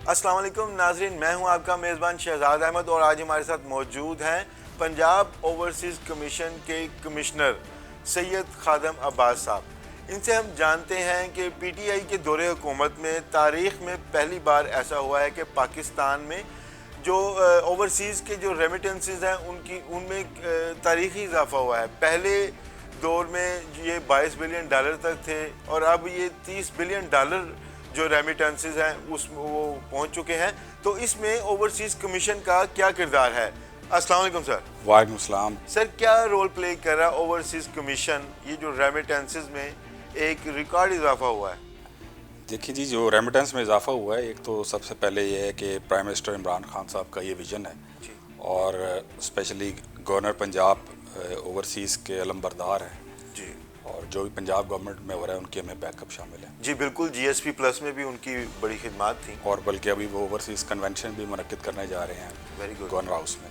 अस्सलाम वालेकुम नाजरीन, मैं हूं आपका मेज़बान शहजाद अहमद और आज हमारे साथ मौजूद हैं पंजाब ओवरसीज़ कमीशन के कमिश्नर सैयद खादम अब्बास साहब। इनसे हम जानते हैं कि पीटीआई के दौरे हुकूमत में तारीख़ में पहली बार ऐसा हुआ है कि पाकिस्तान में जो ओवरसीज़ के जो रेमिटेंसेस हैं उनमें तारीख़ी इजाफा हुआ है। पहले दौर में ये 22 बिलियन डॉलर तक थे और अब ये 30 बिलियन डॉलर जो रेमिटेंसेस हैं उसमें वो पहुंच चुके हैं। तो इसमें ओवरसीज़ कमीशन का क्या किरदार है? अस्सलाम वालेकुम सर। वालेकुम सलाम। सर, क्या रोल प्ले कर रहा है ओवरसीज़ कमीशन ये जो रेमिटेंसेस में एक रिकॉर्ड इजाफा हुआ है? देखिए जी, जो रेमिटेंस में इजाफा हुआ है, एक तो सबसे पहले ये है कि प्राइम मिनिस्टर इमरान खान साहब का ये विज़न है और स्पेशली गवर्नर पंजाब ओवरसीज़ के अलमबरदार हैं जी, और जो भी पंजाब गवर्नमेंट में हो रहा है उनकी हमें बैकअप शामिल है। जी बिल्कुल, जीएसपी प्लस में भी उनकी बड़ी खिदमत थी और बल्कि अभी वो ओवरसीज़ कन्वेंशन भी मुनक्किद करने जा रहे हैं वेरी गुड गवर्नर हाउस में।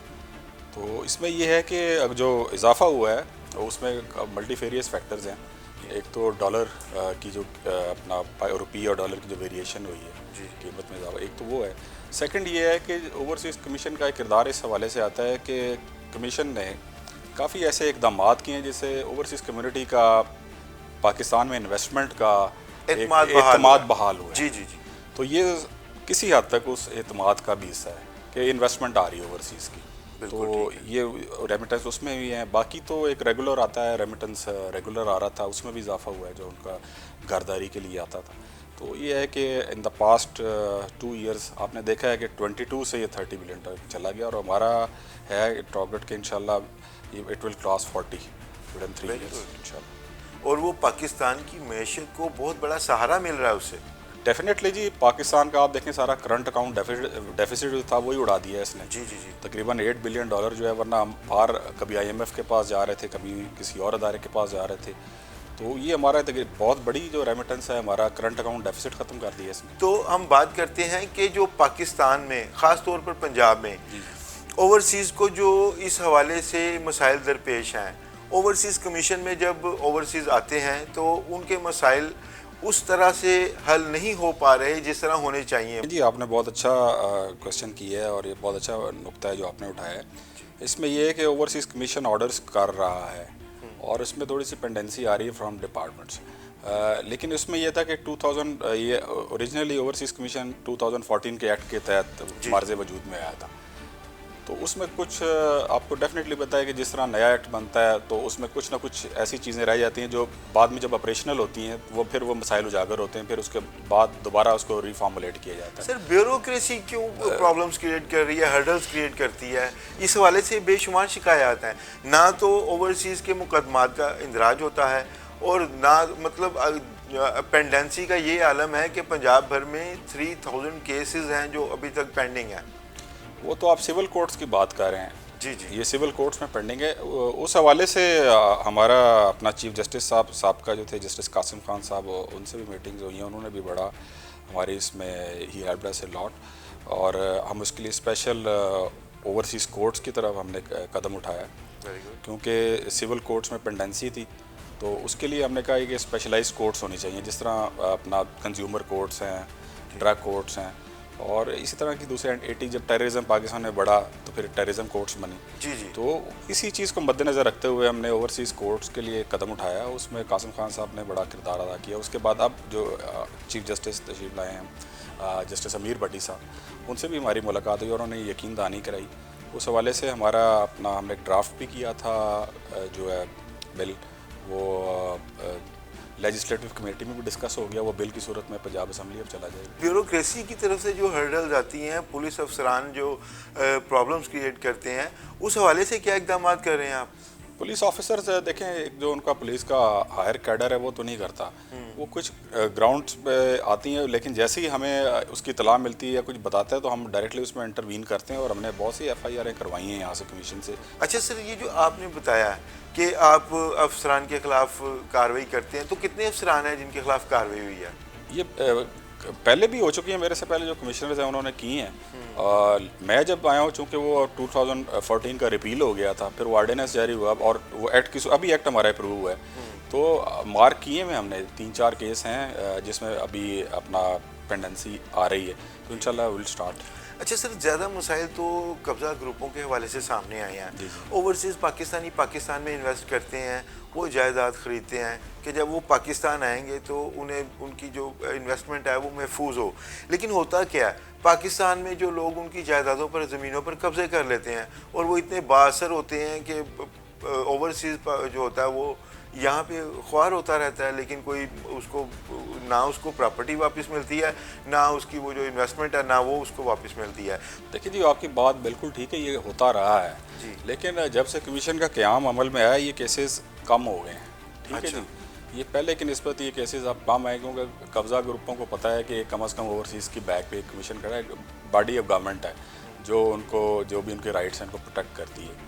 तो इसमें ये है कि अब जो इजाफा हुआ है उसमें मल्टीफेरियस फैक्टर्स हैं। एक तो डॉलर की जो अपना रुपये और डॉलर की जो वेरिएशन हुई है कीमत में इजाफा, एक तो वो है। सेकंड ये है कि ओवरसीज़ कमीशन का एक किरदार इस हवाले से आता है कि कमीशन ने काफ़ी ऐसे इकदाम किए हैं जिससे ओवरसीज़ कम्युनिटी का पाकिस्तान में इन्वेस्टमेंट का एतमाद बहाल हुआ है। जी जी जी। तो ये किसी हद तक उस एतमाद का भी हिस्सा है कि इन्वेस्टमेंट आ रही है ओवरसीज़ की। तो ये रेमिटेंस उसमें भी हैं। बाकी तो एक रेगुलर आता है, रेमिटेंस रेगुलर आ रहा था, उसमें भी इजाफा हुआ है जो उनका घरदारी के लिए आता था। तो ये है कि इन द पास्ट 2 ईयर्स आपने देखा है कि 22 से ये 30 बिलियन तक चला गया और हमारा है टारगेट के इंशाल्लाह it will cross 40 with in 3 years इंशाल्लाह। और वो पाकिस्तान की मैशत को बहुत बड़ा सहारा मिल रहा है उससे। डेफिनेटली जी, पाकिस्तान का आप देखें सारा करंट अकाउंट डेफिसिट जो था वही उड़ा दिया है इसने। जी जी जी। तकरीबन 8 बिलियन डॉलर जो है, वरना हम बाहर कभी IMF के पास जा रहे थे, कभी किसी और अदारे के पास जा रहे थे। तो ये हमारा बहुत बड़ी जो रेमिटेंस है, हमारा करंट अकाउंट डेफिसिट ख़त्म कर दिया इसने। तो हम बात करते हैं कि जो पाकिस्तान में ख़ास तौर पर पंजाब में ओवरसीज़ को जो इस हवाले से मसाइल दरपेश हैं, ओवरसीज़ कमीशन में जब ओवरसीज़ आते हैं तो उनके मसाइल उस तरह से हल नहीं हो पा रहे जिस तरह होने चाहिए। जी, आपने बहुत अच्छा क्वेश्चन किया है और ये बहुत अच्छा नुक्ता है जो आपने उठाया है। इसमें यह है कि ओवरसीज़ कमीशन ऑर्डर्स कर रहा है और इसमें थोड़ी सी पेंडेंसी आ रही है फ्रॉम डिपार्टमेंट्स। लेकिन इसमें यह था कि 2000 ये ओरिजिनली ओवरसीज़ कमीशन 2014 के एक्ट के तहत मार्ज़ वजूद में आया था। तो उसमें कुछ आपको डेफिनेटली पता है कि जिस तरह नया एक्ट बनता है तो उसमें कुछ ना कुछ ऐसी चीज़ें रह जाती हैं जो बाद में जब ऑपरेशनल होती हैं वो फिर वो मसाइल उजागर होते हैं, फिर उसके बाद दोबारा उसको रिफॉर्मुलेट किया जाता है। सर, ब्यूरोक्रेसी क्यों प्रॉब्लम्स क्रिएट कर रही है, हर्डल्स क्रिएट करती है? इस हवाले से बेशुमार शिकायत हैं। ना तो ओवरसीज़ के मुकदमात का इंदराज होता है और ना मतलब पेंडेंसी का ये आलम है कि पंजाब भर में 3000 केसेस हैं जो अभी तक पेंडिंग हैं। वो तो आप सिविल कोर्ट्स की बात कर रहे हैं। जी जी। ये सिविल कोर्ट्स में पेंडिंग है। उस हवाले से हमारा अपना चीफ जस्टिस साहब का जो थे जस्टिस कासिम खान साहब, उनसे भी मीटिंग्स हुई हैं। उन्होंने भी बड़ा हमारी इसमें he helped us a lot और हम उसके लिए स्पेशल ओवरसीज़ कोर्ट्स की तरफ हमने कदम उठाया क्योंकि सिविल कोर्ट्स में पेंडेंसी थी। तो उसके लिए हमने कहा कि स्पेशलाइज कोर्ट्स होनी चाहिए, जिस तरह अपना कंज्यूमर कोर्ट्स हैं, ड्रग कोर्ट्स हैं और इसी तरह की दूसरे एंटी जब टेररिज्म पाकिस्तान में बढ़ा तो फिर टेररिज्म कोर्ट्स बनी। जी जी। तो इसी चीज़ को मद्देनज़र रखते हुए हमने ओवरसीज़ कोर्ट्स के लिए कदम उठाया। उसमें कासिम खान साहब ने बड़ा किरदार अदा किया। उसके बाद अब जो चीफ जस्टिस तशरीफ लाए हैं जस्टिस अमीर भट्टी साहब, उनसे भी हमारी मुलाकात हुई और उन्होंने यकीन दहानी कराई। उस हवाले से हमारा अपना हमने एक ड्राफ्ट भी किया था जो है बिल, वो लेजिस्लेटिव कमेटी में भी डिस्कस हो गया। वो बिल की सूरत में पंजाब असम्बली अब चला जाएगा। ब्यूरोक्रेसी की तरफ से जो हर्डल्स आती हैं, पुलिस अफसरान जो प्रॉब्लम्स क्रिएट करते हैं, उस हवाले से क्या इकदाम कर रहे हैं आप? पुलिस ऑफिसर्स देखें, एक जो उनका पुलिस का हायर कैडर है वो तो नहीं करता, वो कुछ ग्राउंड्स पे आती हैं, लेकिन जैसे ही हमें उसकी इतला मिलती है या कुछ बताता है तो हम डायरेक्टली उसमें इंटरवीन करते हैं और हमने बहुत सी FIR करवाई हैं यहाँ से कमीशन से। अच्छा सर, ये जो आपने बताया कि आप अफसरान के खिलाफ कार्रवाई करते हैं, तो कितने अफसरान हैं जिनके खिलाफ कार्रवाई हुई है? ये पहले भी हो चुकी है, मेरे से पहले जो कमिश्नर्स हैं उन्होंने की हैं। मैं जब आया हूँ, चूँकि वो 2014 का रिपील हो गया था, फिर वो ऑर्डिनेंस जारी हुआ और वो एक्ट की अभी एक्ट हमारा अप्रूव हुआ है। तो मार्क किए में हमने 3-4 केस हैं जिसमें अभी अपना पेंडेंसी आ रही है, तो इंशाल्लाह विल स्टार्ट। अच्छा सर, ज़्यादा मसाइल तो कब्ज़ा ग्रुपों के हवाले से सामने आए हैं। जी। ओवरसीज़ पाकिस्तानी पाकिस्तान में इन्वेस्ट करते हैं, वो जायदाद ख़रीदते हैं कि जब वो पाकिस्तान आएंगे तो उन्हें उनकी जो इन्वेस्टमेंट है वो महफूज हो। लेकिन होता क्या है, पाकिस्तान में जो लोग उनकी जायदादों पर, ज़मीनों पर कब्ज़े कर लेते हैं और वो इतने बाअसर होते हैं कि ओवरसीज़ जो होता है वो यहाँ पे ख्वार होता रहता है, लेकिन कोई उसको ना उसको प्रॉपर्टी वापस मिलती है, ना उसकी वो जो इन्वेस्टमेंट है ना वो उसको वापस मिलती है। देखिए जी, आपकी बात बिल्कुल ठीक है, ये होता रहा है जी। लेकिन जब से कमीशन का क़याम अमल में आया ये केसेस कम हो गए हैं। ठीक अच्छा। है जी, ये पहले की निस्बत ये केसेस अब कम आए क्योंकि कब्ज़ा ग्रुपों को पता है कि कम से कम ओवरसीज़ की बैक पे कमीशन खड़ा है, बॉडी ऑफ गवर्नमेंट है जो उनको जो भी उनके राइट्स हैं उनको प्रोटेक्ट करती है।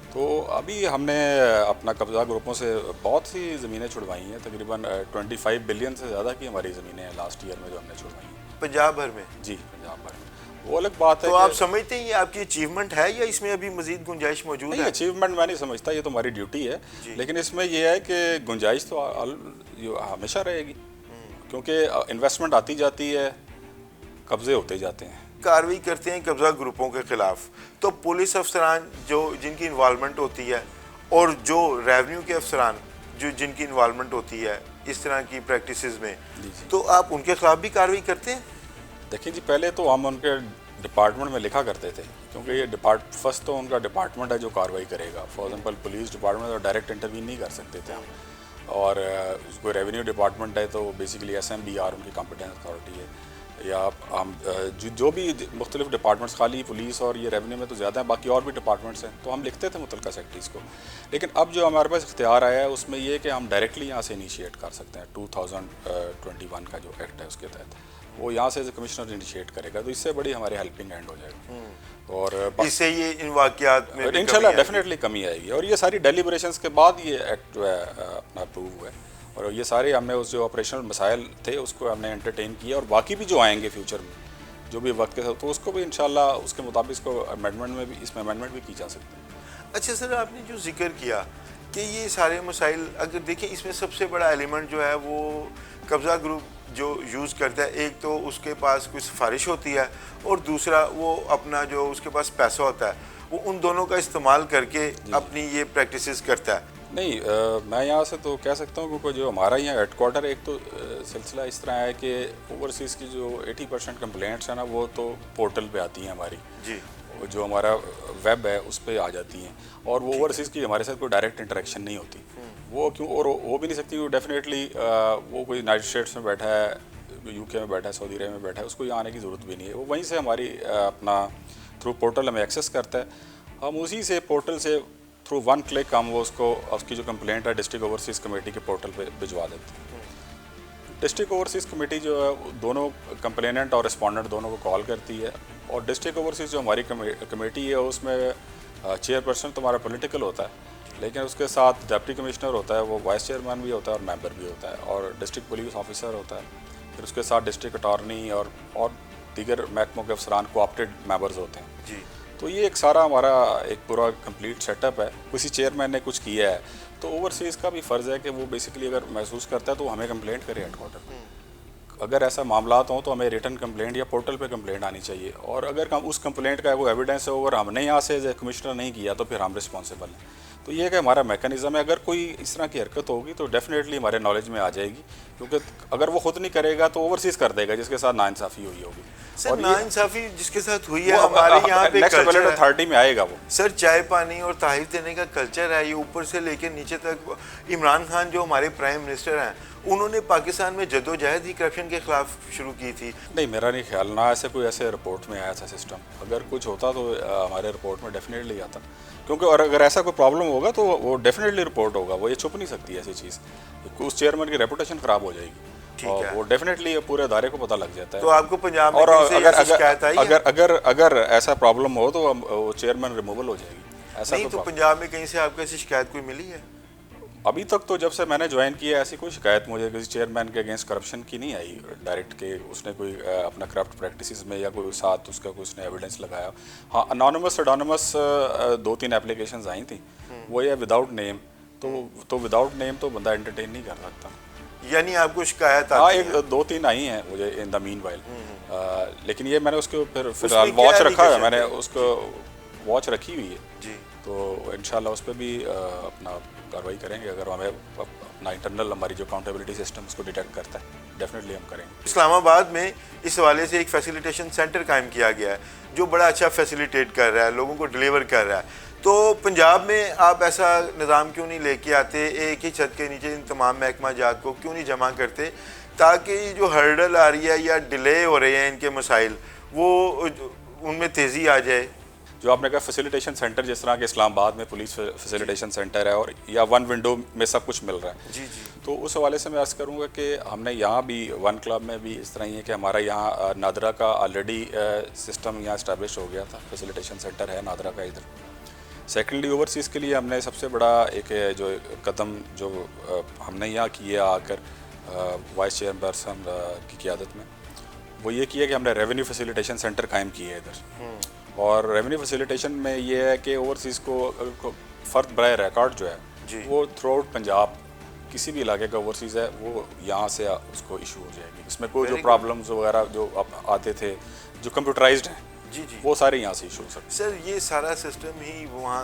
तो अभी हमने अपना कब्ज़ा ग्रुपों से बहुत सी ज़मीनें छुड़वाई हैं, तकरीबन 25 बिलियन से ज़्यादा की हमारी ज़मीनें हैं लास्ट ईयर में जो हमने छुड़वाई हैं पंजाब भर में? जी, पंजाब भर में। वो अलग बात है तो आप कि समझते हैं ये आपकी अचीवमेंट है या इसमें अभी मजीद गुंजाइश मौजूद नहीं, है? अचीवमेंट मैं नहीं समझता, ये तो हमारी ड्यूटी है, लेकिन इसमें ये है कि गुंजाइश तो हमेशा रहेगी क्योंकि इन्वेस्टमेंट आती जाती है, कब्ज़े होते जाते हैं। कार्रवाई करते हैं कब्ज़ा ग्रुपों के ख़िलाफ़, तो पुलिस अफसरान जो जिनकी इन्वॉल्वमेंट होती है और जो रेवेन्यू के अफसरान जो जिनकी इन्वॉल्वमेंट होती है इस तरह की प्रैक्टिसेस में, तो आप उनके ख़िलाफ़ भी कार्रवाई करते हैं? देखिए जी, पहले तो हम उनके डिपार्टमेंट में लिखा करते थे क्योंकि ये फर्स्ट तो उनका डिपार्टमेंट है जो कार्रवाई करेगा। फॉर एग्जांपल पुलिस डिपार्टमेंट तो डायरेक्ट इंटरवीन नहीं कर सकते थे हम, और कोई रेवेन्यू डिपार्टमेंट है तो बेसिकली SMBR उनकी कॉम्पिटेंस अथॉरिटी है, या हम जो भी मुख्तलिफ डिपार्टमेंट्स, खाली पुलिस और ये रेवेन्यू में तो ज़्यादा है, बाकी और भी डिपार्टमेंट्स हैं, तो हम लिखते थे मुतल्लिका सेक्रेटरीज़ को। लेकिन अब जो हमारे पास इख्तियार आया है उसमें ये है कि हम डायरेक्टली यहाँ से इनिशिएट कर सकते हैं। 2021 का जो एक्ट है उसके तहत वो यहाँ से कमिश्नर इनिशिएट करेगा, तो इससे बड़ी हमारी हेल्पिंग हैंड हो जाएगी और इससे ये इन वाक़यात में भी इंशाल्लाह कमी आएगी। डेफिनेटली कमी आएगी। और ये सारी डेलिब्रेशंस के बाद ये एक्ट जो है अपना अप्रूव हुआ है, और ये सारे हमने उस जो ऑपरेशनल मसाइल थे उसको हमने एंटरटेन किया, और बाकी भी जो आएंगे फ्यूचर में जो भी वक्त के साथ, तो उसको भी इंशाल्लाह उसके मुताबिक इसको अमेंडमेंट में भी, इसमें अमेंडमेंट भी की जा सकती है। अच्छा सर, आपने जो जिक्र किया कि ये सारे मसाइल, अगर देखिए इसमें सबसे बड़ा एलिमेंट जो है वो कब्ज़ा ग्रुप जो यूज़ करता है, एक तो उसके पास कोई सिफारिश होती है और दूसरा वो अपना जो उसके पास पैसा होता है वो उन दोनों का इस्तेमाल करके अपनी ये प्रैक्टिसेस करता है। नहीं, मैं यहाँ से तो कह सकता हूँ क्योंकि जो हमारा यहाँ हेडक्वार्टर, एक तो सिलसिला इस तरह है कि ओवरसीज़ की जो 80% कंप्लेंट्स हैं ना वो तो पोर्टल पे आती हैं हमारी जी, जो हमारा वेब है उस पर आ जाती हैं, और वो ओवरसीज़ की हमारे साथ कोई डायरेक्ट इंटरेक्शन नहीं होती वो क्यों, और हो भी नहीं सकती। डेफिनेटली वो कोई यूनाइटेड स्टेट्स में बैठा है, UK में बैठा है, सऊदी अरब में बैठा है, उसको यहाँ आने की ज़रूरत भी नहीं है। वो वहीं से हमारी अपना थ्रू पोर्टल हमें एक्सेस करता है, हम उसी से पोर्टल से थ्रू 1 क्लिक हम वो उसको उसकी जो कंप्लेंट है डिस्ट्रिक्ट ओवरसीज़ कमेटी के पोर्टल पे भिजवा देते हैं। डिस्ट्रिक्ट ओवरसीज़ कमेटी जो है दोनों कंप्लेनेंट और रिस्पोंडेंट दोनों को कॉल करती है, और डिस्ट्रिक्ट ओवरसीज़ जो हमारी कमेटी है उसमें चेयरपर्सन तो हमारा पॉलिटिकल होता है, लेकिन उसके साथ डिप्टी कमिश्नर होता है, वो वाइस चेयरमैन भी होता है और मेंबर भी होता है, और डिस्ट्रिक्ट पुलिस ऑफिसर होता है, फिर उसके साथ डिस्ट्रिक्ट अटॉर्नी और दीगर महकमों के अफसरान कोऑप्टेड मेंबर्स होते हैं जी। तो ये एक सारा हमारा एक पूरा कंप्लीट सेटअप है। किसी चेयरमैन ने कुछ किया है तो ओवरसीज़ का भी फ़र्ज़ है कि वो बेसिकली अगर महसूस करता है तो हमें कंप्लेंट करे हेडक्वार्टर। अगर ऐसा मामला हो तो हमें रिटन कंप्लेंट या पोर्टल पे कंप्लेंट आनी चाहिए, और अगर हम उस कंप्लेंट का कोई एविडेंस है और हमने यहाँ से एज ए कमिश्नर नहीं किया तो फिर हम रिस्पॉन्सिबल हैं। तो ये कि हमारा मैकेनिज़्म है, अगर कोई इस तरह की हरकत होगी तो डेफिनेटली हमारे नॉलेज में आ जाएगी, क्योंकि अगर वो खुद नहीं करेगा तो ओवरसीज़ कर देगा जिसके साथ नाइंसाफ़ी हुई होगी। सर नाइंसाफ़ी जिसके साथ हुई है हमारे यहाँ पे कल्चर है। अथॉरिटी में आएगा वो सर, चाय पानी और तहफ़ देने का कल्चर है, ये ऊपर से लेकर नीचे तक। इमरान खान जो हमारे प्राइम मिनिस्टर हैं उन्होंने पाकिस्तान में जदोजहद ही करप्शन के खिलाफ शुरू की थी। नहीं, मेरा नहीं ख्याल ना ऐसे कोई ऐसे रिपोर्ट में आया था सिस्टम। अगर कुछ होता तो हमारे रिपोर्ट में डेफिनेटली आता, क्योंकि और अगर ऐसा कोई प्रॉब्लम होगा तो वो डेफिनेटली रिपोर्ट होगा, वो ये छुप नहीं सकती ऐसी चीज़। उस चेयरमैन की रेपुटेशन ख़राब हो जाएगी और वो डेफिनेटली पूरे अदारे को पता लग जाता है। तो आपको पंजाब में और अगर ऐसा प्रॉब्लम हो तो वो चेयरमैन रिमूवल हो जाएगी। ऐसा नहीं, तो पंजाब में कहीं से आपको ऐसी शिकायत कोई मिली है? अभी तक तो जब से मैंने ज्वाइन किया ऐसी कोई शिकायत मुझे किसी चेयरमैन के अगेंस्ट करप्शन की नहीं आई डायरेक्ट के उसने कोई अपना करप्ट प्रैक्टिसेस में या कोई साथ उसका कोई उसने एविडेंस लगाया। हाँ, अनोनिमस 2-3 एप्लीकेशंस आई थी, वो ये विदाउट नेम, तो विदाउट नेम तो बंदा एंटरटेन नहीं कर सकता। یعنی آپ کو شکایت ہاں آتی ایک ہے؟ 2-3 آئی ہیں مجھے ان دا مین وائل، لیکن یہ میں نے اس کو پھر فی اس الحال میں کیا واچ رکھا ہے، میں نے allegation اس کو واچ رکھی ہوئی ہے، جی تو انشاءاللہ اس پہ بھی اپنا کارروائی کریں گے اگر ہمیں اپنا انٹرنل ہماری جو اکاؤنٹیبلٹی سسٹم اس کو ڈیٹیکٹ کرتا ہے ڈیفینیٹلی ہم کریں گے۔ اسلام آباد میں اس حوالے سے ایک فیسیلیٹیشن سینٹر قائم کیا گیا ہے جو بڑا اچھا فیسیلیٹیٹ کر رہا ہے، لوگوں کو ڈلیور کر رہا ہے، تو پنجاب میں آپ ایسا نظام کیوں نہیں لے کے آتے، ایک ہی چھت کے نیچے ان تمام محکمہ جات کو کیوں نہیں جمع کرتے تاکہ یہ جو ہرڈل آ رہی ہے یا ڈیلے ہو رہے ہیں ان کے مسائل وہ ان میں تیزی آ جائے؟ جو آپ نے کہا فیسیلیٹیشن سینٹر، جس طرح کہ اسلام آباد میں پولیس فیسیلیٹیشن سینٹر ہے اور یا ون ونڈو میں سب کچھ مل رہا ہے، جی جی تو اس حوالے سے میں عرض کروں گا کہ ہم نے یہاں بھی ون کلب میں بھی اس طرح ہی ہے کہ ہمارا یہاں نادرا کا آلریڈی سسٹم یہاں اسٹیبلش ہو گیا تھا، فیسیلیٹیشن سینٹر ہے نادرا کا ادھر۔ سیکنڈلی اوورسیز کے لیے ہم نے سب سے بڑا ایک جو قدم جو ہم نے یہاں کیا آ کر وائس چیئرپرسن کی قیادت میں، وہ یہ کیا کہ ہم نے ریونیو فیسیلیٹیشن سینٹر قائم کیے ہے ادھر، اور ریونیو فیسیلیٹیشن میں یہ ہے کہ اوورسیز کو فرد برائے ریکارڈ جو ہے جی وہ تھرو آؤٹ پنجاب کسی بھی علاقے کا اوورسیز ہے وہ یہاں سے اس کو ایشو ہو جائے گی، اس میں کوئی جو پرابلمز وغیرہ جو آتے تھے جو کمپیوٹرائزڈ ہیں جی جی وہ سارے یہاں سے ایشو ہو سکتے سر، یہ سارا سسٹم ہی وہاں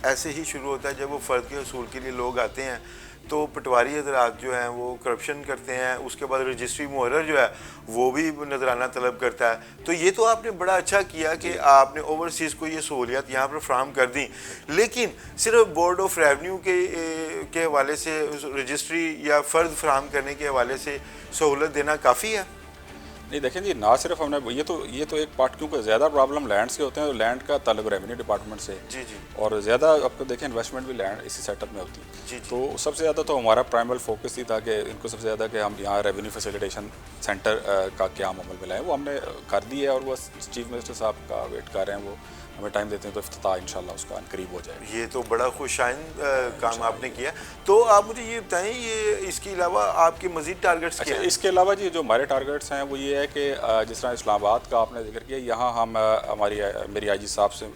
ایسے ہی شروع ہوتا ہے جب وہ فرد کے حصول کے لیے لوگ آتے ہیں تو پٹواری حضرات جو ہیں وہ کرپشن کرتے ہیں، اس کے بعد رجسٹری محرر جو ہے وہ بھی نذرانہ طلب کرتا ہے، تو یہ تو آپ نے بڑا اچھا کیا کہ آپ نے اوورسیز کو یہ سہولیات یہاں پر فراہم کر دیں، لیکن صرف بورڈ آف ریونیو کے حوالے سے رجسٹری یا فرد فراہم کرنے کے حوالے سے سہولت دینا کافی ہے؟ نہیں دیکھیں جی، نہ صرف ہم نے یہ تو ایک پارٹ، کیونکہ زیادہ پرابلم لینڈ سے ہوتے ہیں، لینڈ کا تعلق ریونیو ڈپارٹمنٹ سے، جی جی اور زیادہ آپ کو دیکھیں انویسٹمنٹ بھی لینڈ اسی سیٹ اپ میں ہوتی ہے، جی تو سب سے زیادہ تو ہمارا پرائمل فوکس ہی تھا کہ ان کو سب سے زیادہ کہ ہم یہاں ریونیو فیسیلیٹیشن سینٹر کا قیام عمل میں لائیں، وہ ہم نے کر دی ہے اور وہ چیف منسٹر صاحب کا ویٹ کر رہے ہیں، وہ ہمیں ٹائم دیتے ہیں تو افتتاح انشاءاللہ اس کا قریب ہو جائے گا۔ یہ تو بڑا خوش آئند کام آپ نے کیا، تو آپ مجھے یہ بتائیں یہ اس کے علاوہ آپ کے مزید ٹارگٹس کیا اچھا، ہیں؟ اس کے علاوہ جی جو ہمارے ٹارگٹس ہیں وہ یہ ہے کہ جس طرح اسلام آباد کا آپ نے ذکر کیا، یہاں ہم میری آئی جی صاحب سے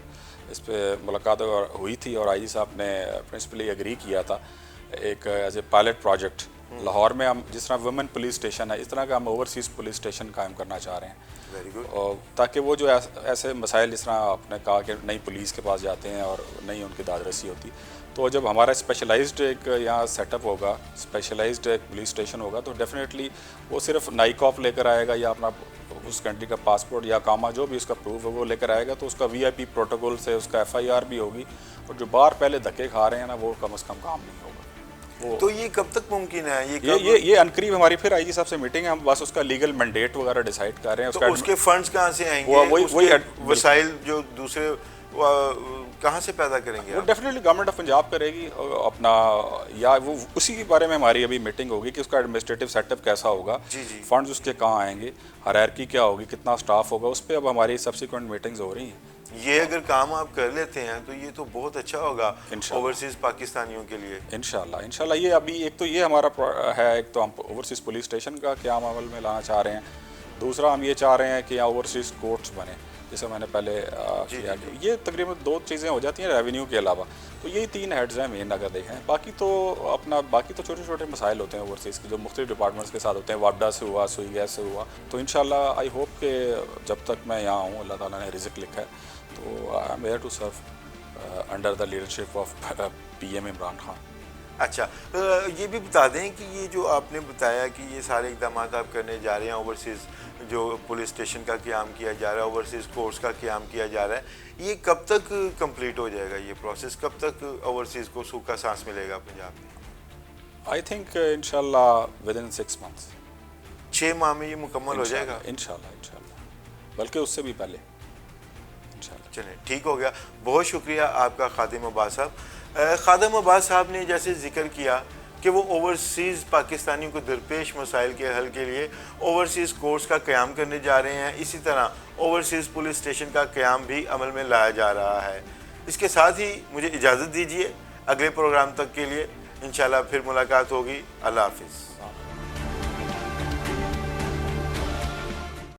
اس پہ ملاقات ہوئی تھی اور آئی جی صاحب نے پرنسپلی اگری کیا تھا ایک as a pilot project Lahore میں، ہم جس طرح ویمن پولیس اسٹیشن ہے اس طرح کا ہم اوورسیز پولیس اسٹیشن قائم کرنا چاہ رہے ہیں، ویری گڈ۔ تاکہ وہ جو ایسے مسائل جس طرح آپ نے کہا کہ نئی پولیس کے پاس جاتے ہیں اور نہیں ان کی دادرسی ہوتی، تو جب ہمارا اسپیشلائزڈ ایک یہاں سیٹ اپ ہوگا، اسپیشلائزڈ ایک پولیس اسٹیشن ہوگا، تو ڈیفینیٹلی وہ صرف نائک آف لے کر آئے گا یا اپنا اس کنٹری کا پاسپورٹ یا کاما جو بھی اس کا پروف ہے وہ لے کر آئے گا، تو اس کا وی آئی پی پروٹوکول سے اس کا ایف آئی آر بھی ہوگی، اور جو باہر پہلے دھکے کھا رہے ہیں نا وہ کم از کم کام نہیں ہوگا۔ تو یہ کب تک ممکن ہے؟ یہ انقریب ہماری پھر آئی جی صاحب سے میٹنگ ہے، ہم بس اس کا لیگل مینڈیٹ وغیرہ ڈیسائیڈ کر رہے ہیں، تو اس کے فنڈز کہاں سے آئیں گے؟ وہی وسائل جو دوسرے کہاں سے پیدا کریں گے؟ وہ ڈیفینیٹلی گورنمنٹ آف پنجاب کرے گی اپنا، یا وہ اسی کے بارے میں ہماری ابھی میٹنگ ہوگی کہ اس کا ایڈمنسٹریٹو سیٹ اپ کیسا ہوگا، جی جی فنڈز اس کے کہاں آئیں گے، ہائرارکی کیا ہوگی، کتنا سٹاف ہوگا، اس پہ اب ہماری سبسیکوینٹ میٹنگز ہو رہی ہیں۔ یہ اگر کام آپ کر لیتے ہیں تو یہ تو بہت اچھا ہوگا انشاءاللہ، اوورسیز پاکستانیوں کے لیے۔ انشاءاللہ یہ ابھی ایک تو یہ ہمارا ہے، ایک تو ہم اوورسیز پولیس اسٹیشن کا قیام عمل میں لانا چاہ رہے ہیں، دوسرا ہم یہ چاہ رہے ہیں کہ یہاں اوورسیز کورٹس بنے، جیسے میں نے پہلے کیا، یہ تقریباً 2 چیزیں ہو جاتی ہیں ریونیو کے علاوہ، تو یہی 3 ہیڈز ہیں مین اگر دیکھیں، باقی تو چھوٹے چھوٹے مسائل ہوتے ہیں اوورسیز کے جو مختلف ڈپارٹمنٹس کے ساتھ ہوتے ہیں، واپڈا سے ہوا، سوئی گیس سے ہوا، تو انشاءاللہ آئی ہوپ کہ جب تک میں یہاں ہوں اللہ تعالیٰ نے رزق لکھا ہے تو I am here to serve under the leadership of P M Imran Khan. اچھا، یہ بھی بتا دیں کہ یہ جو آپ نے بتایا کہ یہ سارے اقدامات آپ کرنے جا رہے ہیں، اوورسیز جو پولیس اسٹیشن کا قیام کیا جا رہا ہے، اوورسیز کورس کا قیام کیا جا رہا ہے، یہ کب تک کمپلیٹ ہو جائے گا؟ یہ پروسیس کب تک اوورسیز کو سوکھا سانس ملے گا پنجاب میں؟ آئی تھنک انشاءاللہ ود ان 6 months 6 ماہ میں یہ مکمل ہو جائے گا انشاءاللہ، بلکہ اس سے بھی پہلے انشاءاللہ۔ چلیں ٹھیک ہو گیا، بہت شکریہ آپ کا خادم عباس صاحب۔ خادم عباس صاحب نے جیسے ذکر کیا کہ وہ اوورسیز پاکستانیوں کو درپیش مسائل کے حل کے لیے اوورسیز کورس کا قیام کرنے جا رہے ہیں، اسی طرح اوورسیز پولیس اسٹیشن کا قیام بھی عمل میں لایا جا رہا ہے۔ اس کے ساتھ ہی مجھے اجازت دیجیے، اگلے پروگرام تک کے لیے انشاءاللہ پھر ملاقات ہوگی۔ اللہ حافظ۔